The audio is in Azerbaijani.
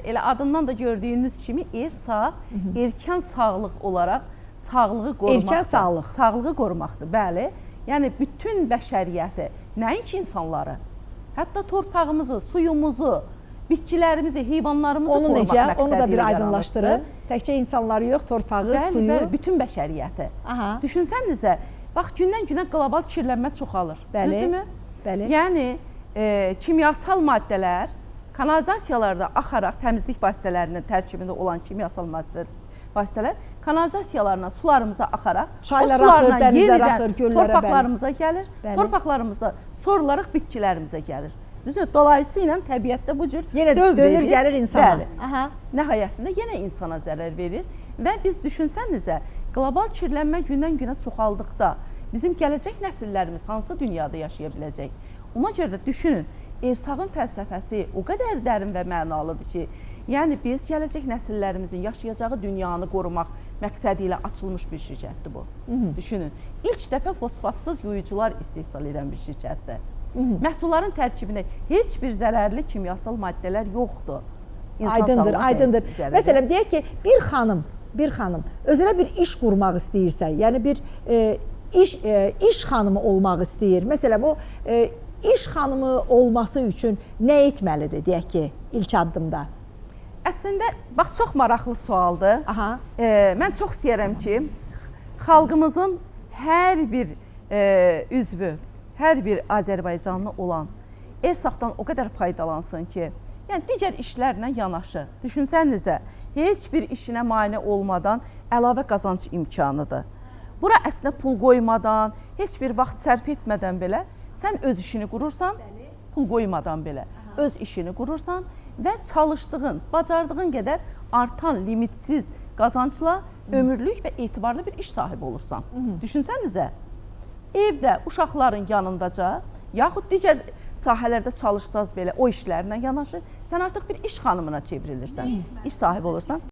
Elə adından da gördüyünüz kimi sağ, erkən sağlıq olaraq sağlığı qorumaqdır. Erkən sağlıq. Sağlığı qorumaqdır, bəli. Yəni bütün bəşəriyyəti, nəinki insanları, hətta torpağımızı, suyumuzu, bitkilərimizi, heyvanlarımızı qorumaq məqsədilə yaranmışdır. Onu da bir aydınlaşdırın. Təkcə insanları yox, torpağı, suyu. Bəli, bütün bəşəriyyəti. Düşünsənizə, bax gündən-günə qlobal kirlənmə çoxalır. Düzdürmü? Bəli. Yəni kimyasal maddələr kanalizasiyalarda axaraq təmizlik vasitələrinin tərkibində olan kimyasal vasitələr kanalizasiyalarla sularımıza axaraq çaylar axır, dənizlər axır, göllərə, torpaqlarımıza gəlir. Torpaqlarımızda sorularaq bitkilərimizə gəlir. Düzdür? Dolayısıyla təbiətdə bu cür dönür gəlir insana. Bəli. Nəhayətində yenə insana zərər verir və biz düşünsənizə, qlobal kirlənmə gündən-günə çoxaldıqda bizim gələcək nəsillərimiz hansı dünyada yaşaya biləcək? Ona görə də düşünün, Ersağın fəlsəfəsi o qədər dərin və mənalıdır ki, yəni biz gələcək nəsillərimizin yaşayacağı dünyanı qorumaq məqsədi ilə açılmış bir şirkətdir bu. Düşünün, ilk dəfə fosfatsız yuyucular istehsal edən bir şirkətdir. Məhsulların tərkibində heç bir zərərli kimyasal maddələr yoxdur. Aydındır. Məsələn, deyək ki, bir xanım özünə bir iş qurmaq istəyirsə, yəni bir iş xanımı olmaq istəyir. Məsələn, o iş xanımı olması üçün nə etməlidir, deyək ki, ilk addımda? Əslində, bax, çox maraqlı sualdır. Mən çox istəyərəm ki, xalqımızın hər bir üzvü, hər bir Azərbaycanlı olan Ersağdan o qədər faydalansın ki, yəni digər işlərlə yanaşı, düşünsənizə, heç bir işinə mane olmadan əlavə qazanc imkanıdır. Bura əslində pul qoymadan, heç bir vaxt sərf etmədən belə, sən öz işini qurursan, pul qoymadan belə, öz işini qurursan və çalışdığın, bacardığın qədər artan limitsiz qazancla ömürlük və etibarlı bir iş sahibi olursan. Düşünsənizə, evdə uşaqların yanındaca, yaxud digər sahələrdə çalışsaz belə o işlərlə yanaşı, sən artıq bir iş xanımına çevrilirsən, iş sahibi olursan.